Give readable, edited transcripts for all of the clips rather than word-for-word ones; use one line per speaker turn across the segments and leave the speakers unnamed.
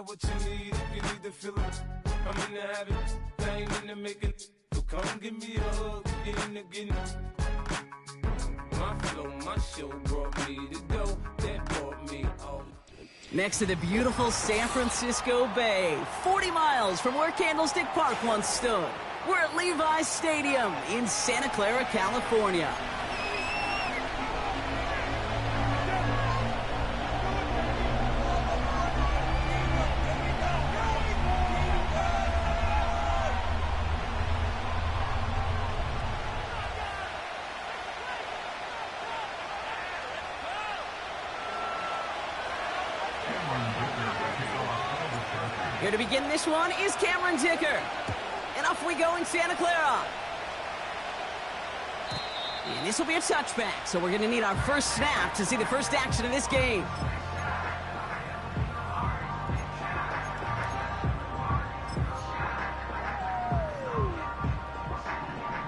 got what you need if you need to feel it. I'm in the habit, I ain't in the making. So come give me a hug, get in the getting. My flow, my show brought me to go, that brought me all.
Next to the beautiful San Francisco Bay, 40 miles from where Candlestick Park once stood. We're at Levi's Stadium in Santa Clara, California. Here to begin this one is Cameron Dicker. And off we go in Santa Clara. And this will be a touchback, so we're going to need our first snap to see the first action of this game.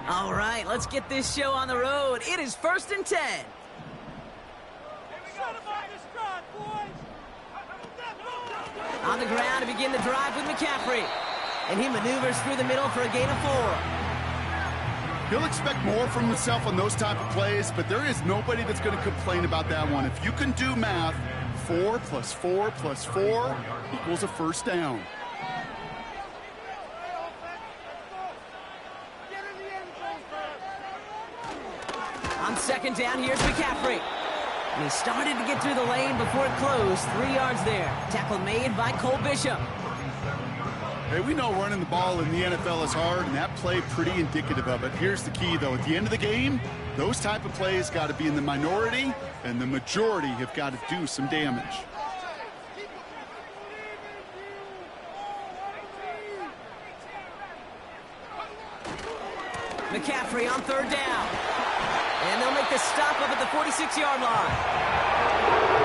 All right, let's get this show on the road. It is 1st and 10. On the ground to begin the drive with McCaffrey. And he maneuvers through the middle for a gain of 4.
He'll expect more from himself on those type of plays, but there is nobody that's going to complain about that one. If you can do math, 4 plus 4 plus 4 equals a first down.
On 2nd down, here's McCaffrey. And he started to get through the lane before it closed. 3 yards there. Tackle made by Cole Bishop.
Hey, we know running the ball in the NFL is hard, and that play pretty indicative of it. Here's the key, though. At the end of the game, those type of plays got to be in the minority, and the majority have got to do some damage.
McCaffrey on 3rd down. And they'll make the stop up at the 46-yard line.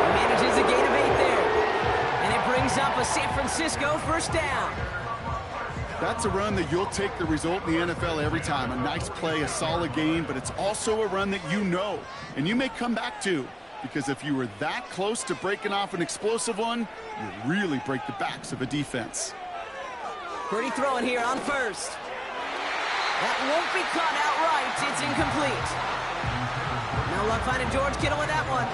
He manages a gain of 8 there. And it brings up a San Francisco first down.
That's a run that you'll take the result in the NFL every time. A nice play, a solid game, but it's also a run that you know, and you may come back to, because if you were that close to breaking off an explosive one, you really break the backs of a defense.
Purdy throwing here on 1st. That won't be caught outright. It's incomplete. No luck finding George Kittle with that one.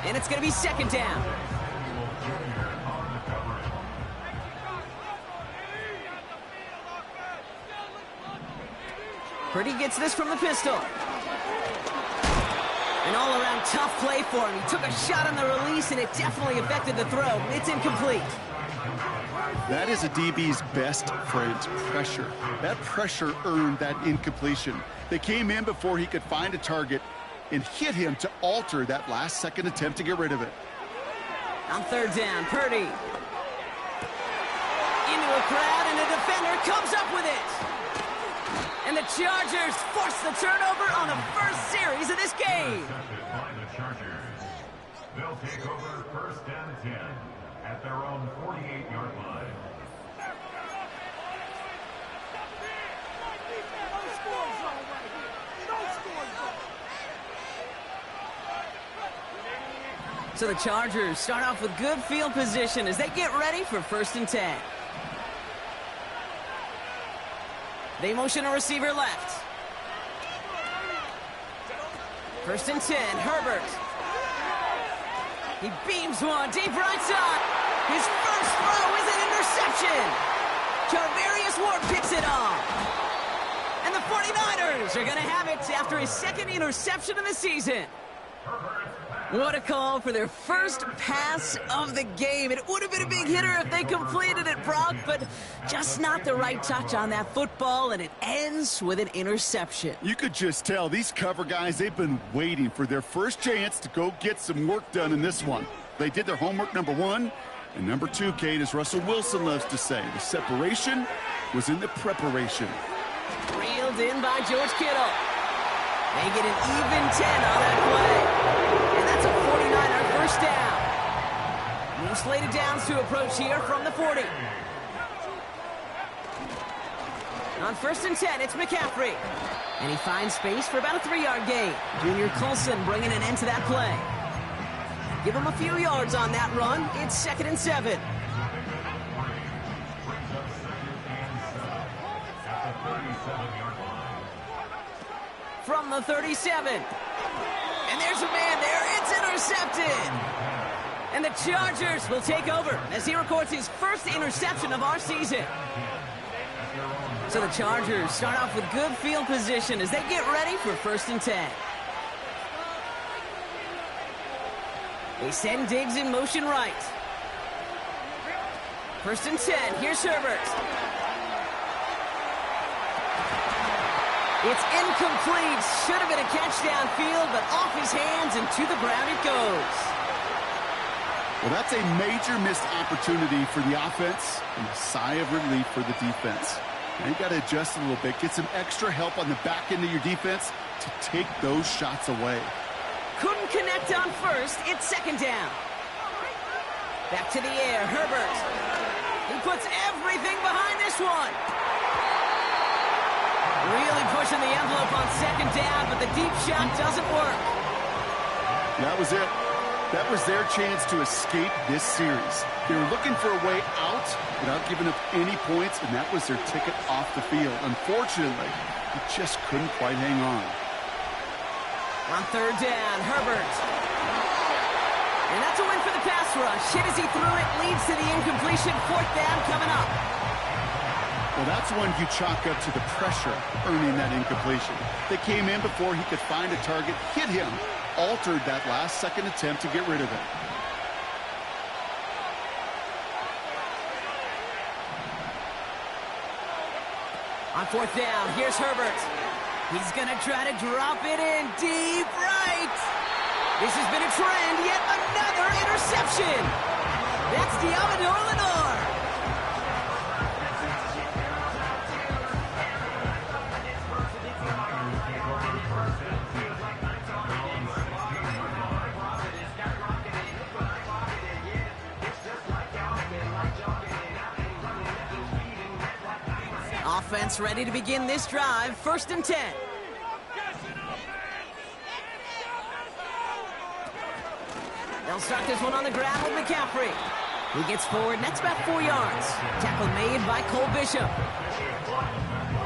And it's going to be 2nd down. Purdy gets this from the pistol. An all-around tough play for him. He took a shot on the release, and it definitely affected the throw. It's incomplete.
That is a DB's best friend, pressure. That pressure earned that incompletion. They came in before he could find a target and hit him to alter that last-second attempt to get rid of it.
On 3rd down, Purdy. Into a crowd, and a defender comes up with it. And the Chargers force the turnover on the first series of this game.
They'll take over 1st and 10 at their own 48-yard line.
So the Chargers start off with good field position as they get ready for 1st and 10. They motion a receiver left. 1st and 10, Herbert. He beams one deep right side. His first throw is an interception. Charvarius Ward picks it off. And the 49ers are going to have it after his 2nd interception of the season. What a call for their first pass of the game. It would have been a big hitter if they completed it, Brock, but just not the right touch on that football, and it ends with an interception.
You could just tell these cover guys, they've been waiting for their first chance to go get some work done in this one. They did their homework, number 1, and number 2, Kate, as Russell Wilson loves to say, the separation was in the preparation.
Reeled in by George Kittle. They get an even 10 on that play. And that's a 49er first down. New slated downs to approach here from the 40. On 1st and 10, it's McCaffrey. And he finds space for about a 3-yard gain. Junior Colson bringing an end to that play. Give him a few yards on that run. It's 2nd and 7.
37-yard line.
From the 37. And there's a man there. It's intercepted. And the Chargers will take over as he records his first interception of our season. So the Chargers start off with good field position as they get ready for 1st and 10. They send Diggs in motion right. 1st and 10. Here's Herbert. It's incomplete. Should have been a catch downfield, but off his hands and to the ground it goes.
Well, that's a major missed opportunity for the offense and a sigh of relief for the defense. Now you got to adjust a little bit, get some extra help on the back end of your defense to take those shots away.
Couldn't connect on 1st. It's 2nd down. Back to the air. Herbert. He puts everything behind this one. Really pushing the envelope on 2nd down, but the deep shot doesn't work.
That was it. That was their chance to escape this series. They were looking for a way out without giving up any points, and that was their ticket off the field. Unfortunately, he just couldn't quite hang on.
On 3rd down, Herbert. And that's a win for the pass rush. Hit as he threw it, leads to the incompletion. 4th down coming up.
Well, that's one you chalk up to the pressure earning that incompletion. They came in before he could find a target, hit him, altered that last-second attempt to get rid of it.
On 4th down, here's Herbert. He's going to try to drop it in deep right. This has been a trend, yet another interception. That's Deommodore Lenoir. Offense ready to begin this drive. 1st and 10. They'll start this one on the ground with McCaffrey. He gets forward, and that's about 4 yards. Tackle made by Cole Bishop.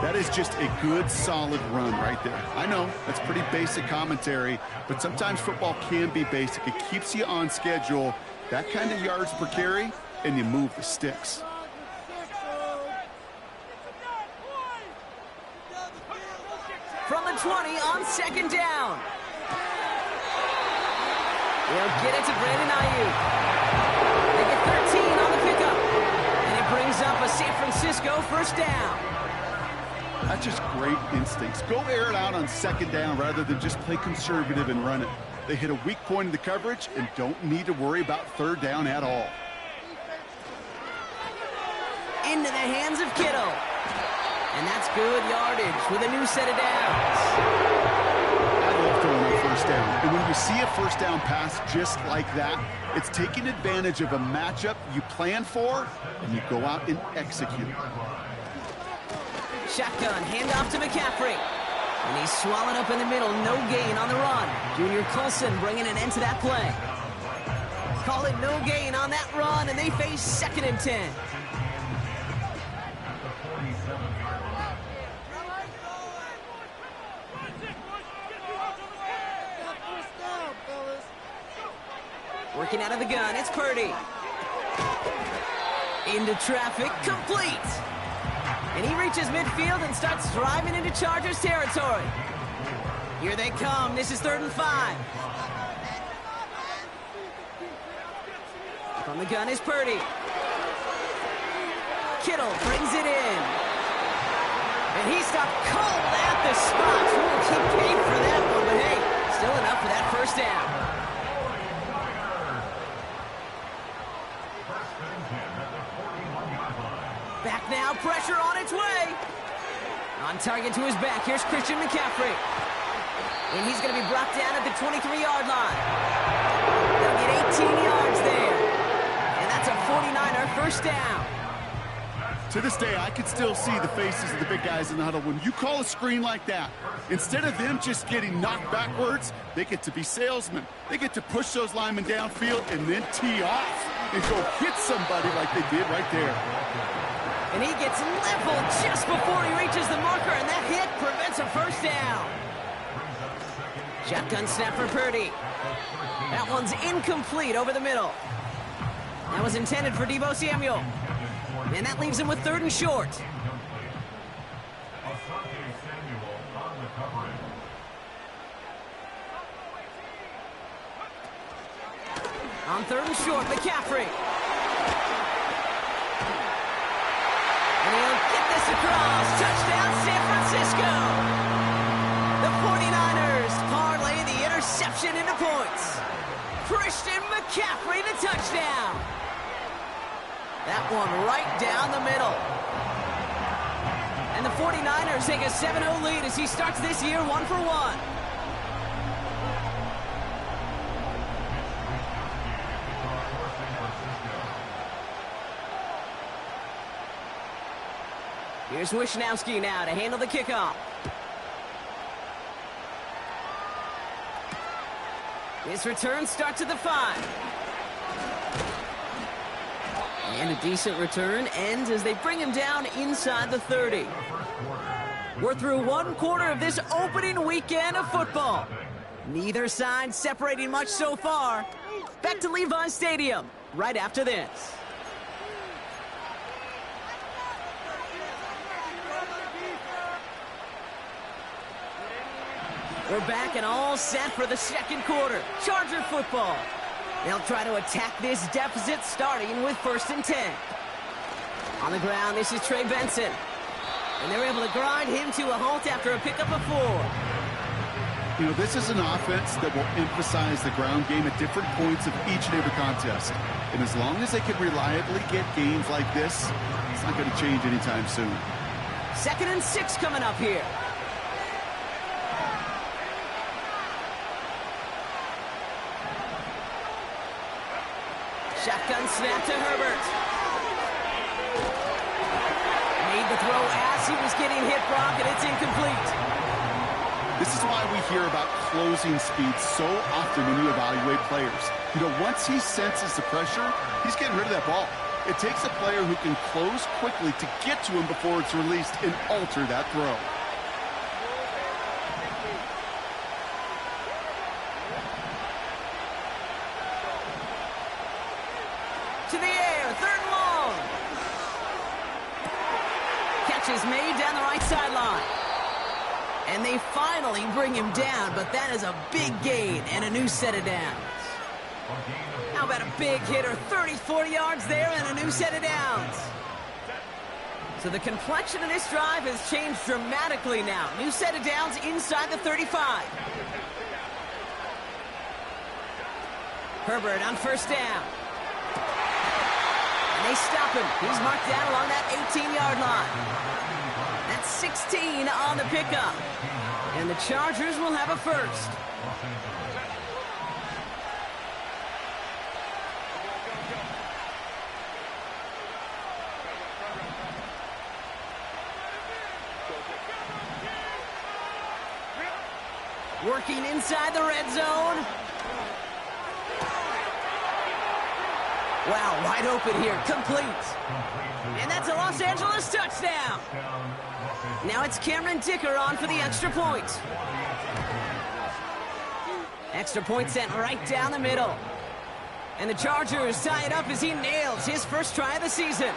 That is just a good, solid run right there. I know, that's pretty basic commentary, but sometimes football can be basic. It keeps you on schedule, that kind of yards per carry, and you move the sticks.
From the 20 on 2nd down. They'll get it to Brandon Ayuk. They get 13 on the pickup. And it brings up a San Francisco 1st down.
That's just great instincts. Go air it out on 2nd down rather than just play conservative and run it. They hit a weak point in the coverage and don't need to worry about 3rd down at all.
Into the hands of Kittle. And that's good yardage with a new set of downs.
I love throwing on 1st down. And when you see a 1st down pass just like that, it's taking advantage of a matchup you plan for, and you go out and execute.
Shotgun, handoff to McCaffrey. And he's swallowed up in the middle, no gain on the run. Junior Colson bringing an end to that play. Call it no gain on that run, and they face 2nd and 10. Working out of the gun, it's Purdy. Into traffic, complete. And he reaches midfield and starts driving into Chargers territory. Here they come. This is 3rd and 5. From the gun is Purdy. Kittle brings it in. And he stopped cold at the spot. We'll keep paying for that one, but hey, still enough for that 1st down. Back now, pressure on its way. On target to his back, here's Christian McCaffrey. And he's going to be brought down at the 23-yard line. They'll get 18 yards there. And that's a 49er 1st down.
To this day, I can still see the faces of the big guys in the huddle. When you call a screen like that, instead of them just getting knocked backwards, they get to be salesmen. They get to push those linemen downfield and then tee off and go hit somebody like they did right there.
And he gets leveled just before he reaches the marker, and that hit prevents a first down. Shotgun snap for Purdy. That one's incomplete over the middle. That was intended for Deebo Samuel. And that leaves him with 3rd and short. On 3rd and short, McCaffrey. And he'll get this across. Touchdown, San Francisco. The 49ers parlay the interception into points. Christian McCaffrey, the touchdown. That one right down the middle. And the 49ers take a 7-0 lead as he starts this year 1-for-1. Here's Wishnowski now to handle the kickoff. His return starts at the 5. And a decent return ends as they bring him down inside the 30. We're through 1 quarter of this opening weekend of football. Neither side separating much so far. Back to Levi's Stadium right after this. We're back and all set for the 2nd quarter. Charger football. They'll try to attack this deficit starting with 1st and 10. On the ground, this is Trey Benson. And they're able to grind him to a halt after a pickup of 4.
You know, this is an offense that will emphasize the ground game at different points of each and every contest. And as long as they can reliably get games like this, it's not going to change anytime soon.
2nd and 6 coming up here. Shotgun snap to Herbert. Made the throw as he was getting hit, Brock, and it's incomplete.
This is why we hear about closing speed so often when you evaluate players. You know, once he senses the pressure, he's getting rid of that ball. It takes a player who can close quickly to get to him before it's released and alter that throw.
To the air, 3rd and long. Catch is made down the right sideline. And they finally bring him down, but that is a big gain and a new set of downs. How about a big hitter, 30, 40 yards there and a new set of downs. So the complexion of this drive has changed dramatically now. New set of downs inside the 35. Herbert on 1st down. They stop him. He's marked down along that 18-yard line. That's 16 on the pickup. And the Chargers will have a 1st. Working inside the red zone. Wow, wide open here, complete. And that's a Los Angeles touchdown. Now it's Cameron Dicker on for the extra point. Extra point sent right down the middle. And the Chargers tie it up as he nails his 1st try of the season.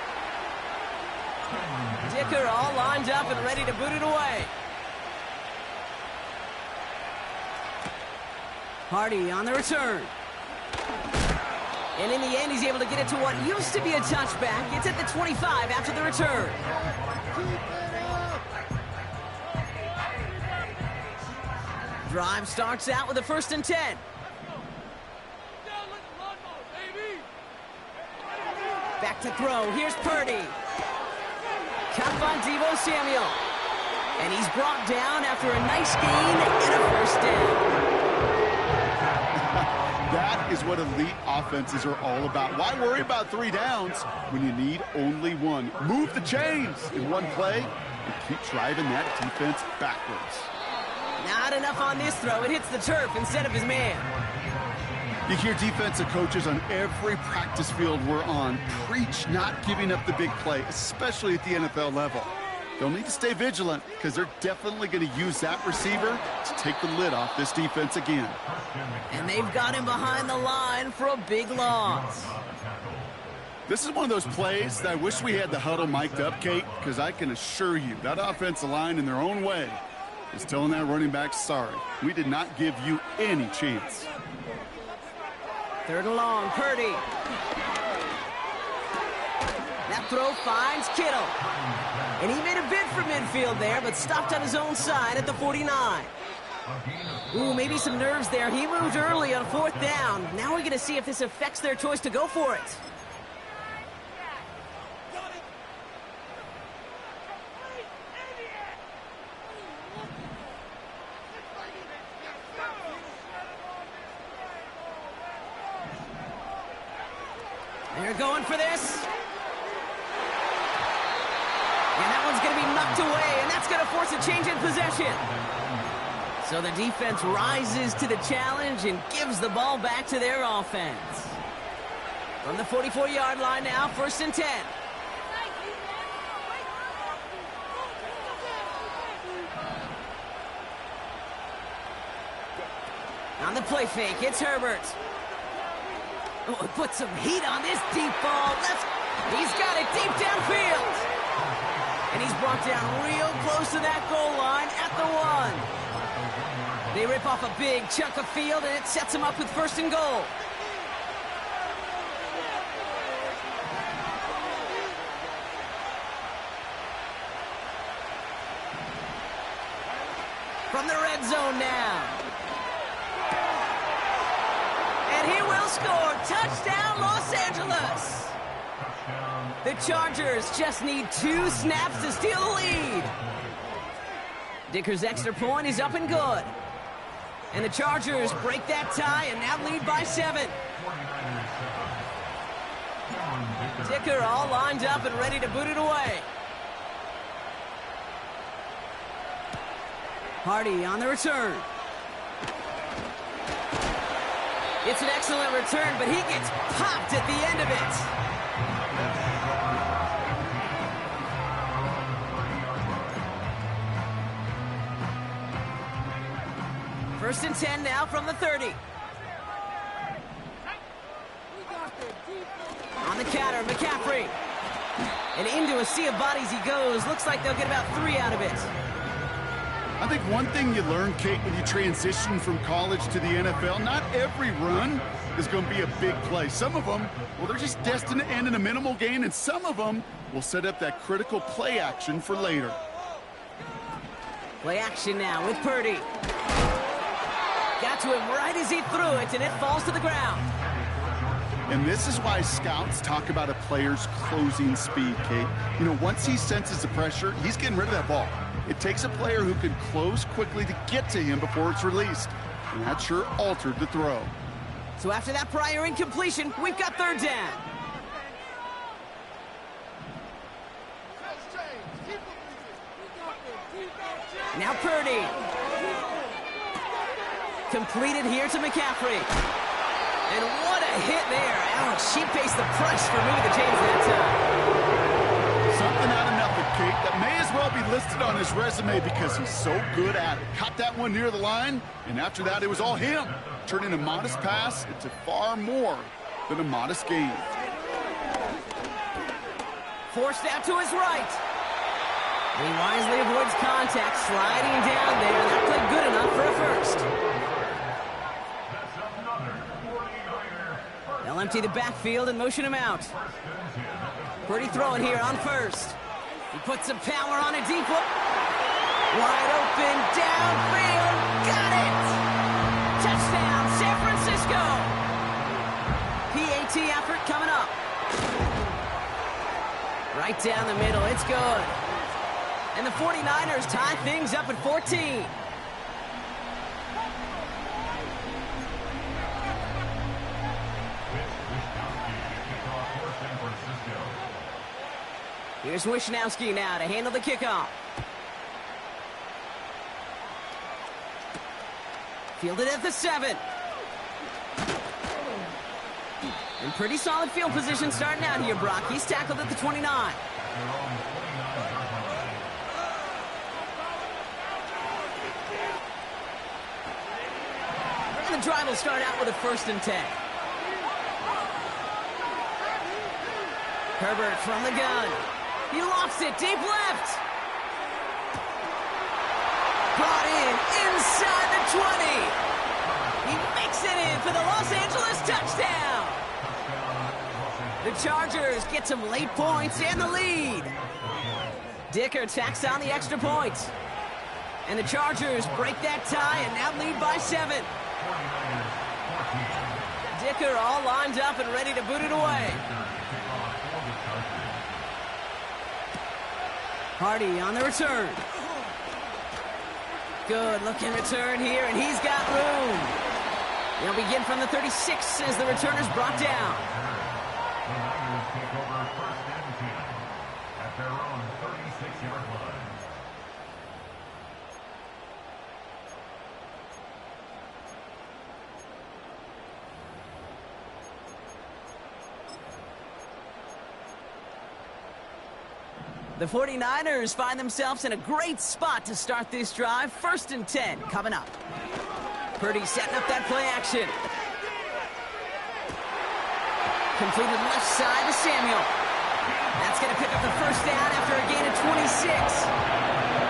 Dicker all lined up and ready to boot it away. Hardy on the return. And in the end, he's able to get it to what used to be a touchback. It's at the 25 after the return. Drive starts out with a 1st and 10. Back to throw. Here's Purdy. Caught by Deebo Samuel. And he's brought down after a nice gain and a 1st down.
That is what elite offenses are all about. Why worry about 3 downs when you need only 1? Move the chains in 1 play and keep driving that defense backwards.
Not enough on this throw. It hits the turf instead of his man.
You hear defensive coaches on every practice field we're on preach not giving up the big play, especially at the NFL level. They'll need to stay vigilant because they're definitely going to use that receiver to take the lid off this defense again.
And they've got him behind the line for a big loss.
This is one of those plays that I wish we had the huddle mic'd up, Kate, because I can assure you that offensive line in their own way is telling that running back, sorry, we did not give you any chance.
3rd and long, Purdy. That throw finds Kittle. And he made a bid for midfield there, but stopped on his own side at the 49. Ooh, maybe some nerves there. He moved early on 4th down. Now we're going to see if this affects their choice to go for it. They're going for this. And that one's going to be knocked away, and that's going to force a change in possession. So the defense rises to the challenge and gives the ball back to their offense. From the 44-yard line now, 1st and 10. On the play fake, it's Herbert. Oh, put some heat on this deep ball. He's got it deep downfield. And he's brought down real close to that goal line at the 1. They rip off a big chunk of field, and it sets him up with 1st and goal. From the red zone now. And he will score. Touchdown, Los Angeles. The Chargers just need 2 snaps to steal the lead. Dicker's extra point is up and good. And the Chargers break that tie and now lead by 7. Dicker all lined up and ready to boot it away. Hardy on the return. It's an excellent return, but he gets popped at the end of it. First and 10 now from the 30. On the counter, McCaffrey. And into a sea of bodies he goes. Looks like they'll get about 3 out of it.
I think one thing you learn, Kate, when you transition from college to the NFL, not every run is going to be a big play. Some of them, well, they're just destined to end in a minimal gain, and some of them will set up that critical play action for later.
Play action now with Purdy. Got to him right as he threw it, and it falls to the ground.
And this is why scouts talk about a player's closing speed, Kate. You know, once he senses the pressure, he's getting rid of that ball. It takes a player who can close quickly to get to him before it's released. And that sure altered the throw.
So after that prior incompletion, we've got 3rd down. Now Purdy. Completed here to McCaffrey. And what a hit there. Ouch, she faced the press for moving the chains that time.
Something out of nothing, Kate, that may as well be listed on his resume because he's so good at it. Caught that one near the line, and after that, it was all him. Turning a modest pass into far more than a modest gain.
Forced out to his right. And he wisely avoids contact, sliding down there. That played good enough for a first. They'll empty the backfield and motion him out. Purdy throwing here on 1st. He puts some power on a deep one. Wide open, downfield, got it! Touchdown, San Francisco! PAT effort coming up. Right down the middle, it's good. And the 49ers tie things up at 14. Here's Wishnowski now to handle the kickoff. Fielded at the 7. In pretty solid field position starting out here, Brock. He's tackled at the 29. And the drive will start out with a 1st and 10. Herbert from the gun. He lofts it deep left. Brought in inside the 20. He makes it in for the Los Angeles touchdown. The Chargers get some late points and the lead. Dicker tacks on the extra point. And the Chargers break that tie and now lead by 7. Dicker all lined up and ready to boot it away. Hardy on the return. Good looking return here, and he's got room. They'll begin from the 36 as the returner's brought down.
The Niners take over 1st and 10 at their own 36-yard line.
The 49ers find themselves in a great spot to start this drive. 1st and 10 coming up. Purdy setting up that play action. Completed left side to Samuel. That's going to pick up the 1st down after a gain of 26.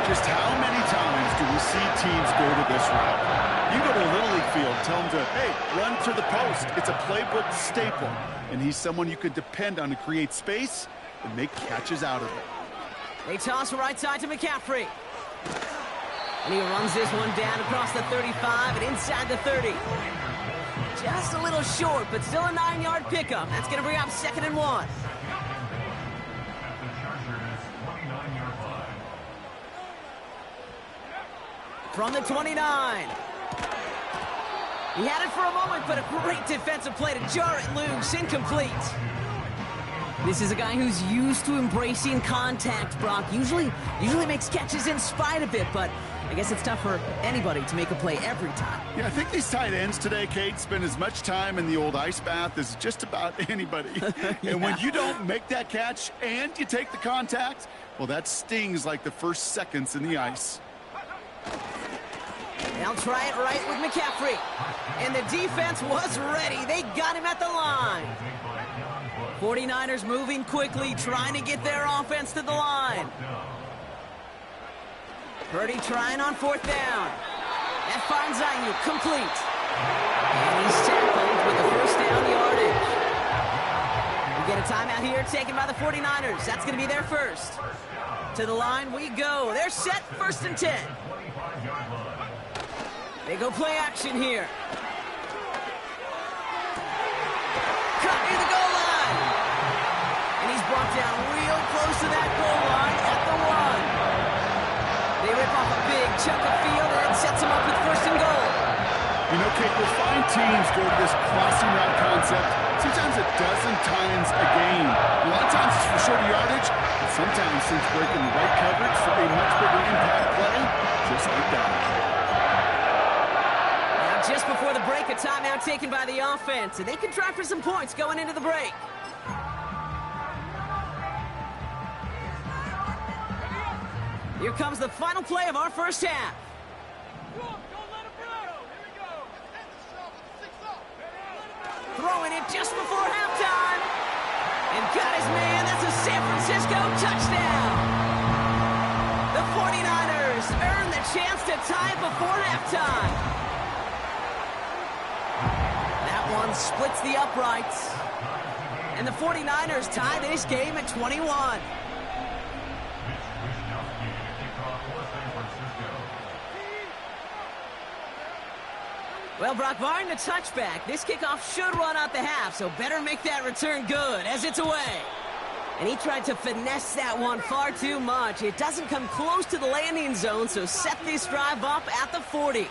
Just how many times do we see teams go to this route? You go to a Little League field, tell them to, hey, run to the post. It's a playbook staple. And he's someone you could depend on to create space and make catches out of it.
They toss right side to McCaffrey. And he runs this one down across the 35 and inside the 30. Just a little short, but still a 9-yard pickup. That's going to bring up 2nd and 1.
At the Chargers' 29-yard line.
From the 29. He had it for a moment, but a great defensive play to jar it loose. Incomplete. This is a guy who's used to embracing contact, Brock. Usually makes catches in spite of it, but I guess it's tough for anybody to make a play every time.
Yeah, I think these tight ends today, Kate, spend as much time in the old ice bath as just about anybody.
Yeah.
And when you don't make that catch and you take the contact, well, that stings like the first seconds in the ice.
They'll try it right with McCaffrey. And the defense was ready. They got him at the line. 49ers moving quickly, trying to get their offense to the line. Purdy trying on 4th down. That finds Ayuk complete. And he's tackled with the 1st down yardage. We get a timeout here taken by the 49ers. That's going to be their first. To the line we go. They're set, 1st and 10. They go play action here. Cut near the goal line. And he's brought down real close to that goal line at the 1. They rip off a big chunk of field and it sets them up with 1st and goal.
You know, Kate, we'll find teams go to this crossing route concept sometimes a dozen times a game. A lot of times it's for shorter yardage, but sometimes since breaking the right coverage for a much bigger impact play, just like that.
Just before the break, a timeout taken by the offense, and they can try for some points going into the break. Here comes the final play of our first half. Throwing it just before halftime. And got his man. That's a San Francisco touchdown. The 49ers earn the chance to tie it before halftime. One splits the uprights. And the 49ers tie this game at 21. Well, Brock, barring the touchback, this kickoff should run out the half, so better make that return good as it's away. And he tried to finesse that one far too much. It doesn't come close to the landing zone, so set this drive up at the 40.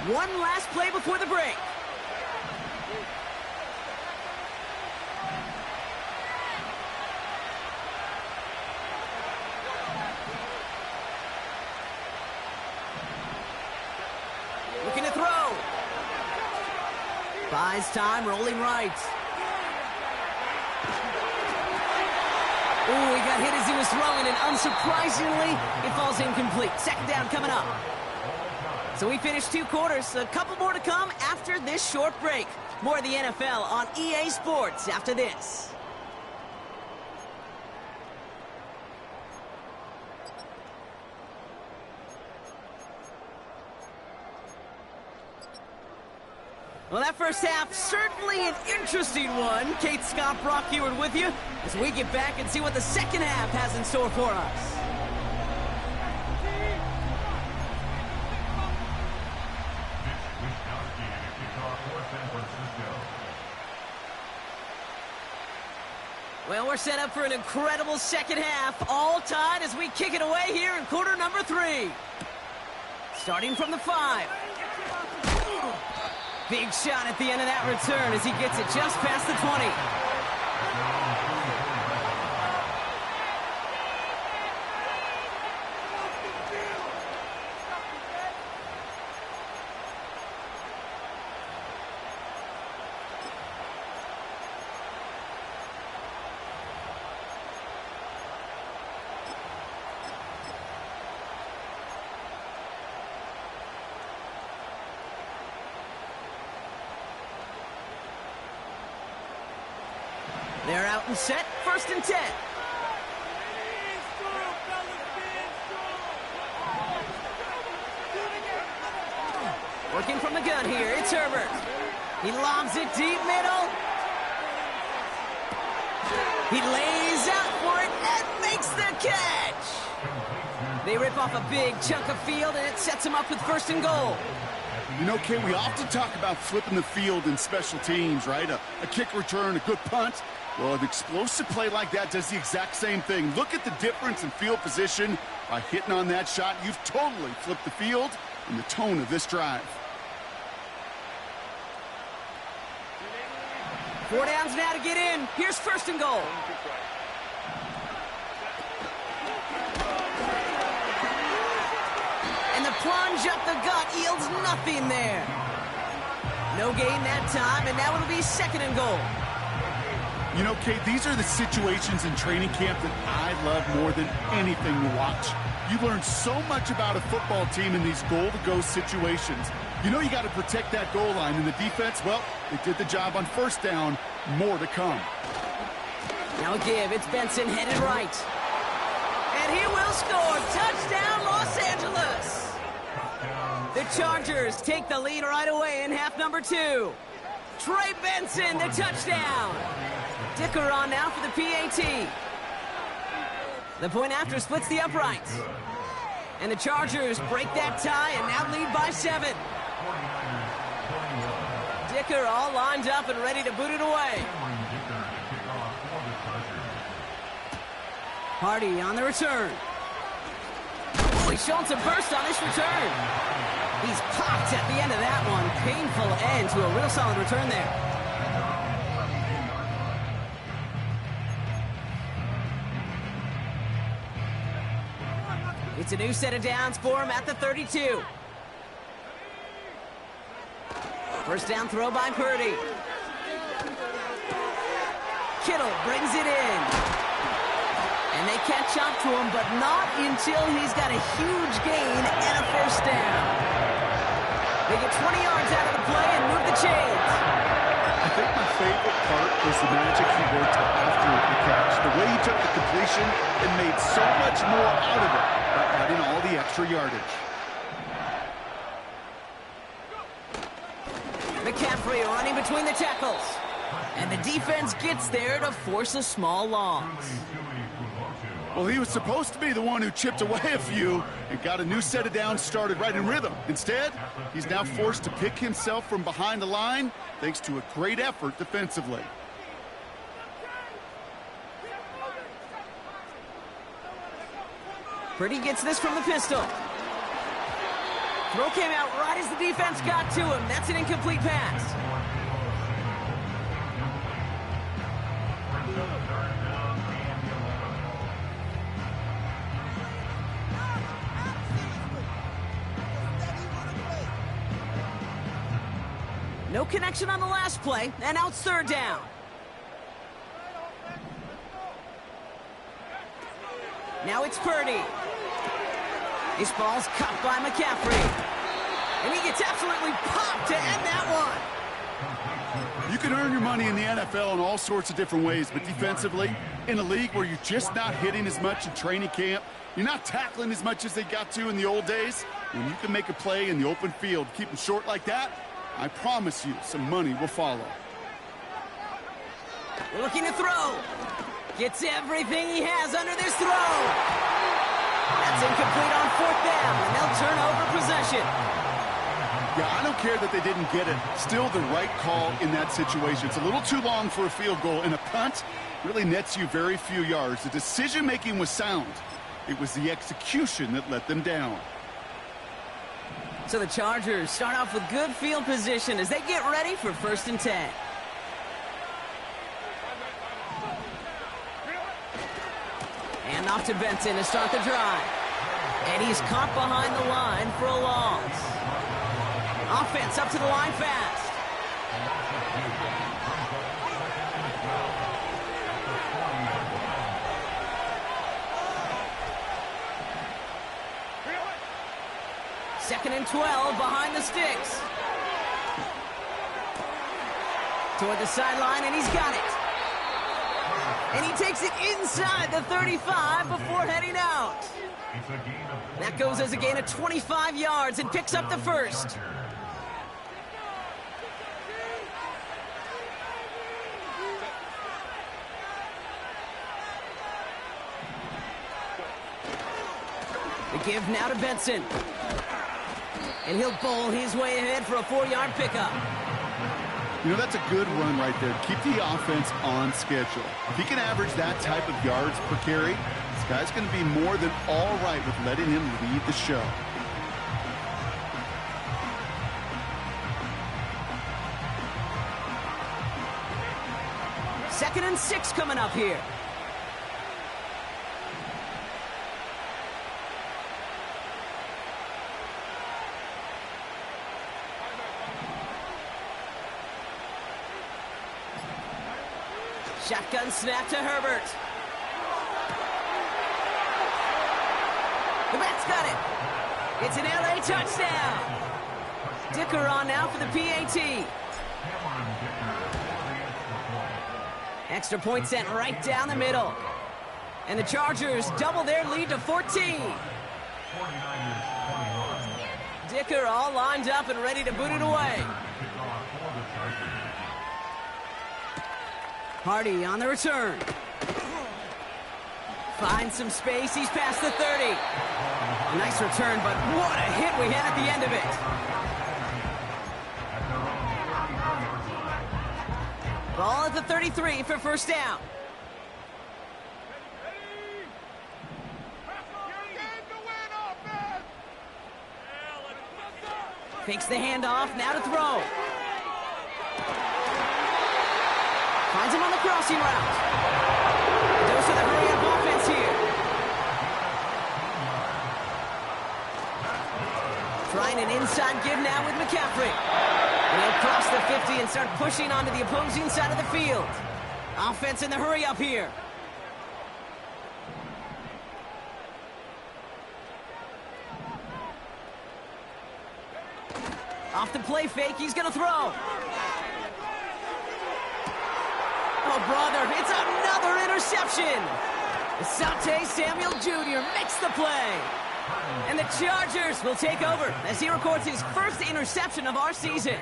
One last play before the break. to throw. Buys time, rolling right. Ooh, he got hit as he was throwing, and unsurprisingly, it falls incomplete. Second down coming up. So we finished 2 quarters. A couple more to come after this short break. More of the NFL on EA Sports after this. Well, that first half, certainly an interesting one. Kate Scott, Brock Heward with you as we get back and see what the second half has in store for us. Well, we're set up for an incredible second half, all tied as we kick it away here in quarter number 3. Starting from the 5. Big shot at the end of that return as he gets it just past the 20. They're out and set, 1st and 10. Working from the gun here, it's Herbert. He lobs it deep middle. He lays out for it and makes the catch. They rip off a big chunk of field, and it sets him up with 1st and goal.
You know, Kate, we often talk about flipping the field in special teams, right? A kick return, a good punt. Well, an explosive play like that does the exact same thing. Look at the difference in field position. By hitting on that shot, you've totally flipped the field and the tone of this drive.
4 downs now to get in. Here's 1st and goal. And the plunge up the gut yields nothing there. No gain that time, and now it'll be 2nd and goal.
You know, Kate, these are the situations in training camp that I love more than anything to watch. You learn so much about a football team in these goal-to-go situations. You know you got to protect that goal line, and the defense, well, they did the job on 1st down. More to come.
Now a give. It's Benson headed right. And he will score. Touchdown, Los Angeles. The Chargers take the lead right away in half number 2. Trey Benson, the touchdown. Dicker on now for the PAT. The point after splits the uprights. And the Chargers break that tie and now lead by 7. Dicker all lined up and ready to boot it away. Hardy on the return. Oh, he's showing some burst on this return. He's popped at the end of that one. Painful end to a real solid return there. It's a new set of downs for him at the 32. 1st down throw by Purdy. Kittle brings it in. And they catch up to him, but not until he's got a huge gain and a 1st down. They get 20 yards out of the play and move the chains.
I think my favorite part was the magic he worked after the catch. The way he took the completion and made so much more out of it by adding all the extra yardage.
McCaffrey running between the tackles. And the defense gets there to force a small loss.
Well, he was supposed to be the one who chipped away a few and got a new set of downs started right in rhythm. Instead, he's now forced to pick himself from behind the line thanks to a great effort defensively.
Purdy gets this from the pistol. Throw came out right as the defense got to him. That's an incomplete pass. No connection on the last play, and now it's third down. Now it's Purdy. This ball's caught by McCaffrey. And he gets absolutely popped to end that one.
You can earn your money in the NFL in all sorts of different ways, but defensively, in a league where you're just not hitting as much in training camp, you're not tackling as much as they got to in the old days, when you can make a play in the open field, keep them short like that, I promise you some money will follow.
Looking to throw. Gets everything he has under this throw. That's incomplete on fourth down, and they'll turn over possession.
Yeah, I don't care that they didn't get it. Still the right call in that situation. It's a little too long for a field goal, and a punt really nets you very few yards. The decision-making was sound. It was the execution that let them down.
So the Chargers start off with good field position as they get ready for 1st and 10. And off to Benson to start the drive. And he's caught behind the line for a loss. Offense up to the line fast. Second and 12 behind the sticks. Toward the sideline, and he's got it. And he takes it inside the 35 before heading out. That goes as a gain of 25 yards and picks up the first. The give now to Benson. And he'll bowl his way ahead for a 4-yard pickup.
You know, that's a good run right there. Keep the offense on schedule. If he can average that type of yards per carry, this guy's going to be more than all right with letting him lead the show.
Second and 6 coming up here. Shotgun snap to Herbert. The bat's got it. It's an LA touchdown. Dicker on now for the PAT. Extra point sent right down the middle. And the Chargers double their lead to 14. Dicker all lined up and ready to boot it away. Hardy on the return. Finds some space. He's past the 30. A nice return, but what a hit we had at the end of it. Ball at the 33 for first down. Fakes the handoff, now to throw. Finds him on the crossing route. Goes to the hurry-up offense here. Trying an inside give now with McCaffrey. And he'll cross the 50 and start pushing onto the opposing side of the field. Offense in the hurry-up here. Off the play fake, he's going to throw. Oh, brother, it's another interception. Asante Samuel Jr. makes the play. And the Chargers will take over as he records his first interception of our season.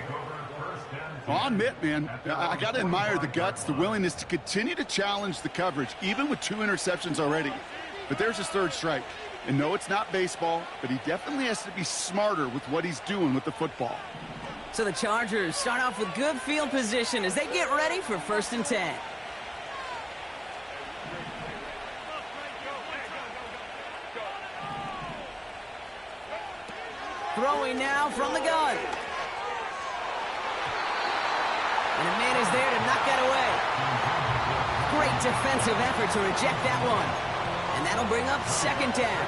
Well, I'll admit, man, I got to admire the guts, the willingness to continue to challenge the coverage, even with 2 interceptions already. But there's his third strike. And no, it's not baseball, but he definitely has to be smarter with what he's doing with the football.
So the Chargers start off with good field position as they get ready for 1st and 10. Throwing now from the gun. And a man is there to knock that away. Great defensive effort to reject that one. And that'll bring up 2nd down.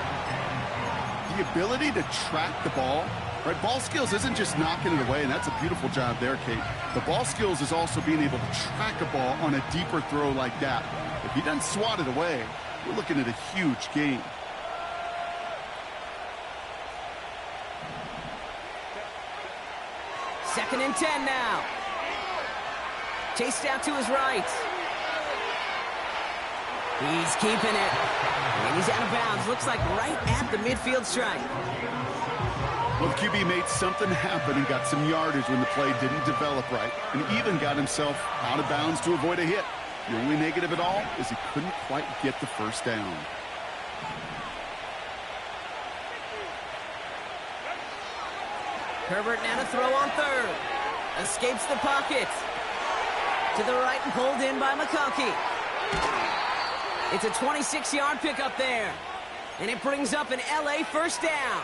the ability to track the ball. Right, ball skills isn't just knocking it away, and that's a beautiful job there, Kate. The ball skills is also being able to track a ball on a deeper throw like that. If he doesn't swat it away, we're looking at a huge gain.
Second and 10 now. Chased out to his right. He's keeping it. And he's out of bounds. Looks like right at the midfield stripe.
Well, the QB made something happen and got some yardage when the play didn't develop right, and even got himself out of bounds to avoid a hit. The only negative at all is he couldn't quite get the first down.
Herbert now to throw on third. Escapes the pocket. To the right and pulled in by McConkey. It's a 26-yard pickup there. And it brings up an LA first down.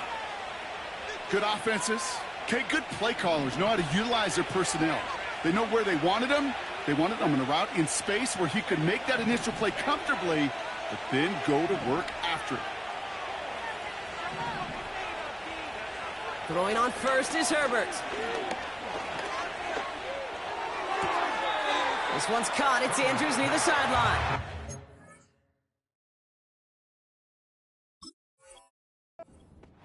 Good offenses. Okay, good play callers know how to utilize their personnel. They know where they wanted him. They wanted him in a route in space where he could make that initial play comfortably, but then go to work after it.
Throwing on first is Herbert. This one's caught. It's Andrews near the sideline.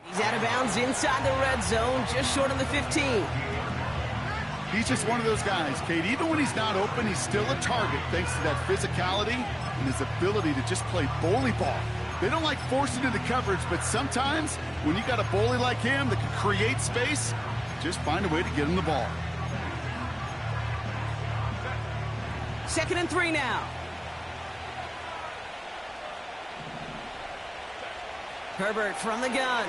He's out of bounds inside the red zone, just short of the 15.
He's just one of those guys, Kate. Even when he's not open, he's still a target thanks to that physicality and his ability to just play bully ball. They don't like forcing into coverage, but sometimes when you got a bully like him that can create space, just find a way to get him the ball.
Second and 3 now. Herbert from the gun.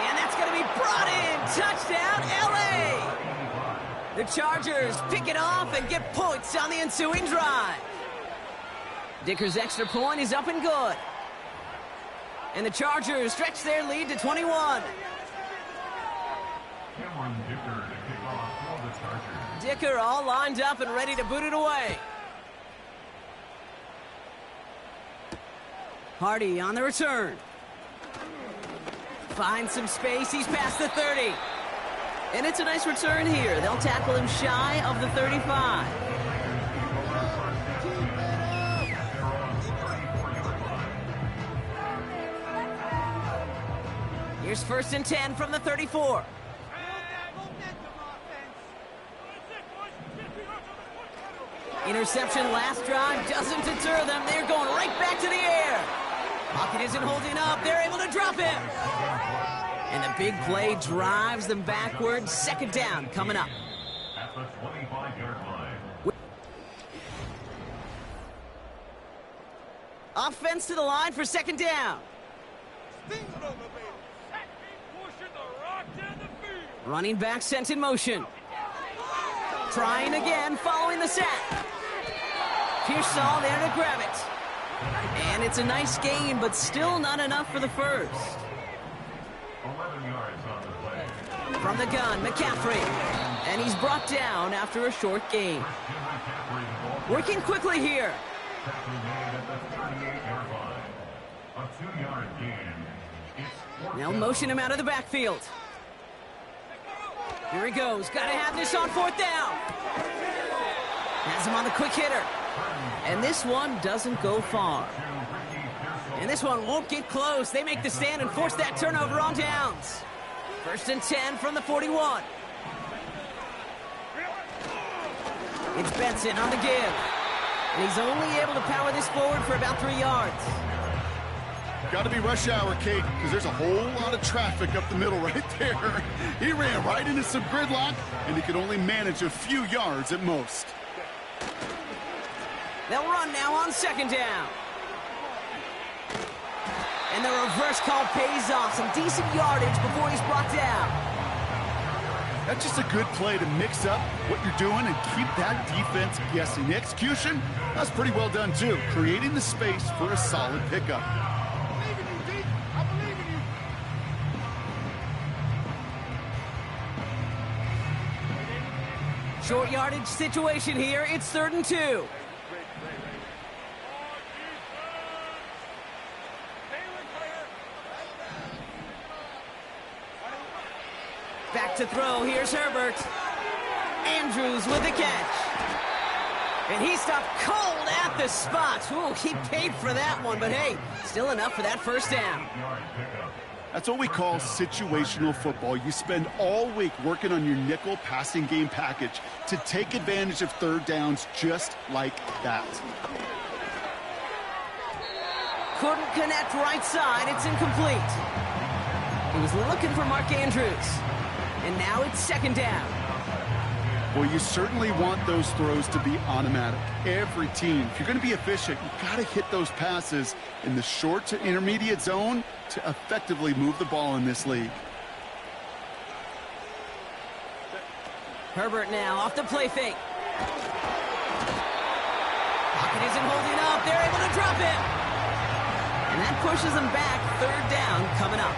And that's going to be brought in. Touchdown, LA! The Chargers pick it off and get points on the ensuing drive. Dicker's extra point is up and good. And the Chargers stretch their lead to 21.
Cameron Dicker to kick off for the Chargers.
Dicker all lined up and ready to boot it away. Hardy on the return. Finds some space. He's past the 30. And it's a nice return here. They'll tackle him shy of the 35. Here's first and 10 from the 34. Interception last drive doesn't deter them. They're going right back to the air. Pocket isn't holding up. They're able to drop him. And the big play drives them backwards. Second down coming up.
At the 25-yard line.
Offense to the line for second down. Running back sent in motion. Trying again following the sack. Pearsall there to grab it. And it's a nice gain, but still not enough for the first.
11 yards on the play.
From the gun, McCaffrey. And he's brought down after a short gain. Working quickly here.
Tackle made at the 38-yard line. A 2-yard gain. It's
Now motion him out of the backfield. Here he goes. Got to have this on fourth down. Has him on the quick hitter. And this one doesn't go far. And this one won't get close. They make the stand and force that turnover on downs. First and 10 from the 41. It's Benson on the give. And he's only able to power this forward for about 3 yards.
Got to be rush hour, Kate, because there's a whole lot of traffic up the middle right there. He ran right into some gridlock, and he could only manage a few yards at most.
They'll run now on second down. And the reverse call pays off. Some decent yardage before he's brought down.
That's just a good play to mix up what you're doing and keep that defense guessing. The execution, that's pretty well done, too. Creating the space for a solid pickup.
Short yardage situation here. It's 3rd and 2. to throw. Here's Herbert. Andrews with the catch. And he stopped cold at the spot. Ooh, he paid for that one, but hey, still enough for that first down.
That's what we call situational football. You spend all week working on your nickel passing game package to take advantage of third downs just like that.
Couldn't connect right side. It's incomplete. He was looking for Mark Andrews. And now it's second down.
Well, you certainly want those throws to be automatic. Every team, if you're going to be efficient, you've got to hit those passes in the short to intermediate zone to effectively move the ball in this league.
Herbert now off the play fake. Pocket isn't holding up. They're able to drop him. And that pushes them back. Third down coming up.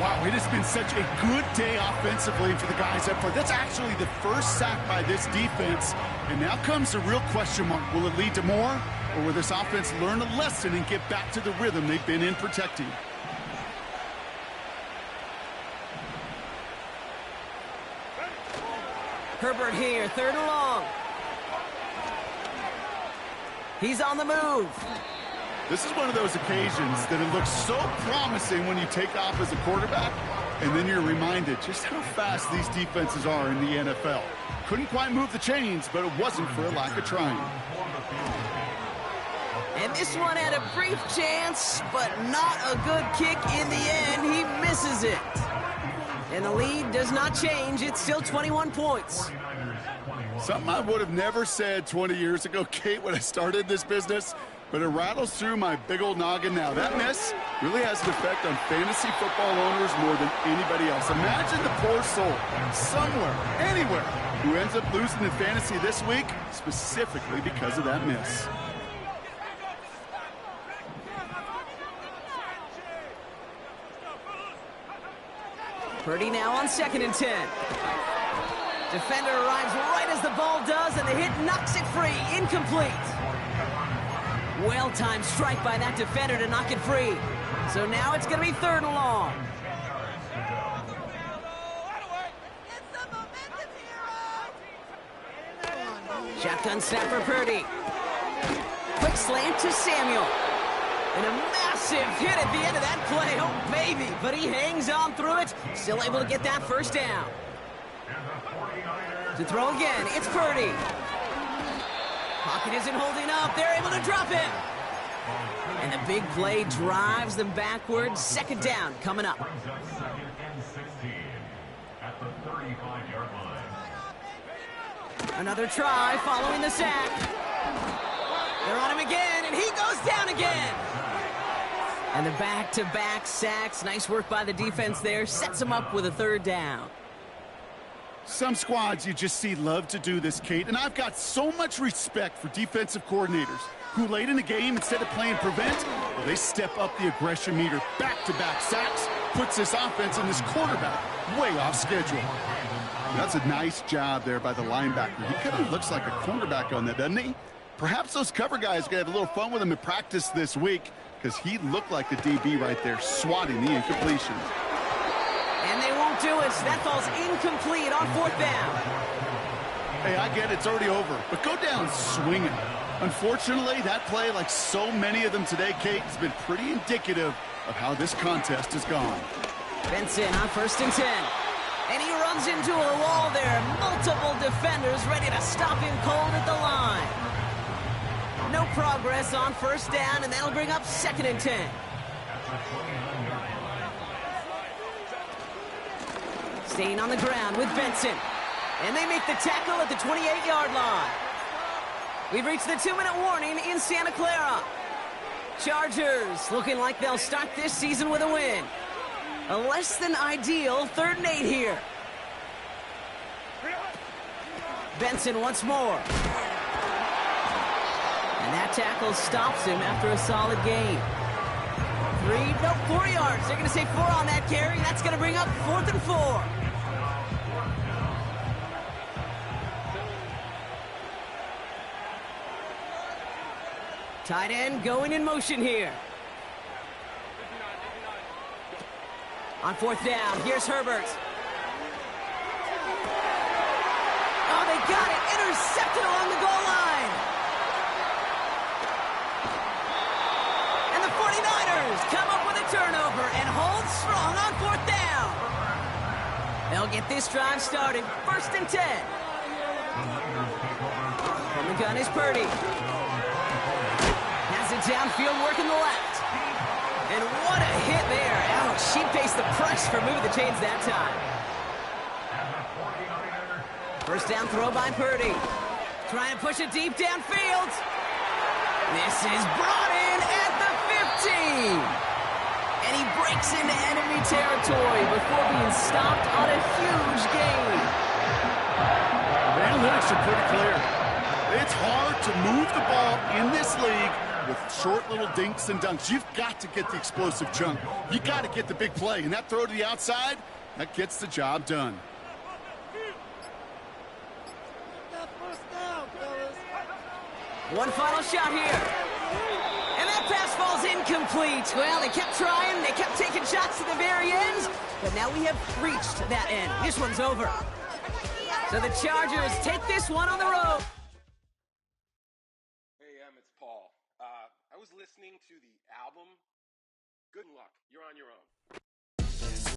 Wow, it has been such a good day offensively for the guys up front. That's actually the first sack by this defense. And now comes the real question mark. Will it lead to more? Or will this offense learn a lesson and get back to the rhythm they've been in protecting?
Herbert here, third and long. He's on the move.
This is one of those occasions that it looks so promising when you take off as a quarterback, and then you're reminded just how fast these defenses are in the NFL. Couldn't quite move the chains, but it wasn't for a lack of trying.
And this one had a brief chance, but not a good kick in the end. He misses it. And the lead does not change. It's still 21 points.
Something I would have never said 20 years ago, Kate, when I started this business, but it rattles through my big old noggin now. That miss really has an effect on fantasy football owners more than anybody else. Imagine the poor soul somewhere, anywhere, who ends up losing in fantasy this week, specifically because of that miss.
Purdy now on 2nd and 10. Defender arrives right as the ball does, and the hit knocks it free. Incomplete. Well-timed strike by that defender to knock it free. So now it's going to be third and long. Shotgun snap for Purdy. Quick slant to Samuel. And a massive hit at the end of that play. Oh, baby. But he hangs on through it. Still able to get that first down. To throw again, it's Purdy. Pocket isn't holding up. They're able to drop him. And the big play drives them backwards. Second down coming up. Another try following the sack. They're on him again, and he goes down again. And the back-to-back sacks. Nice work by the defense there. Sets him up with a third down.
Some squads you just see love to do this, Kate, and I've got so much respect for defensive coordinators who late in the game, instead of playing prevent, well, they step up the aggression meter. Back-to-back sacks puts this offense and this quarterback way off schedule. That's a nice job there by the linebacker. He kind of looks like a cornerback on that, doesn't he? Perhaps those cover guys are going to have a little fun with him in practice this week, because he looked like the DB right there, swatting the incompletion.
And they won't do it. That falls incomplete on fourth down.
Hey, I get it. It's already over. But go down swinging. Unfortunately, that play, like so many of them today, Kate, has been pretty indicative of how this contest has gone.
Benson on 1st and 10. And he runs into a wall there. Multiple defenders ready to stop him cold at the line. No progress on first down, and that'll bring up 2nd and 10. Staying on the ground with Benson. And they make the tackle at the 28-yard line. We've reached the 2-minute warning in Santa Clara. Chargers looking like they'll start this season with a win. A less than ideal 3rd and 8 here. Benson once more. And that tackle stops him after a solid gain. 4 yards. They're going to say 4 on that carry. That's going to bring up 4th and 4. Tight end going in motion here. On 4th down, here's Herbert. got it. Intercepted along the goal line. And the 49ers come up with a turnover and hold strong on 4th down. They'll get this drive started. 1st and 10. From the gun is Purdy. Has it downfield, working the left. And what a hit there. Ouch, she faced the price for moving the chains that time. 1st down throw by Purdy. Trying to push it deep downfield. This is brought in at the 15. And he breaks into enemy territory before being stopped on a huge gain.
The analytics are pretty clear. It's hard to move the ball in this league with short little dinks and dunks. You've got to get the explosive chunk. You got to get the big play. And that throw to the outside, that gets the job done.
One final shot here. And that pass falls incomplete. Well, they kept trying. They kept taking shots to the very end. But now we have reached that end. This one's over. So the Chargers take this one on the road.
Hey, it's Paul. I was listening to the album. Good luck. You're on your own.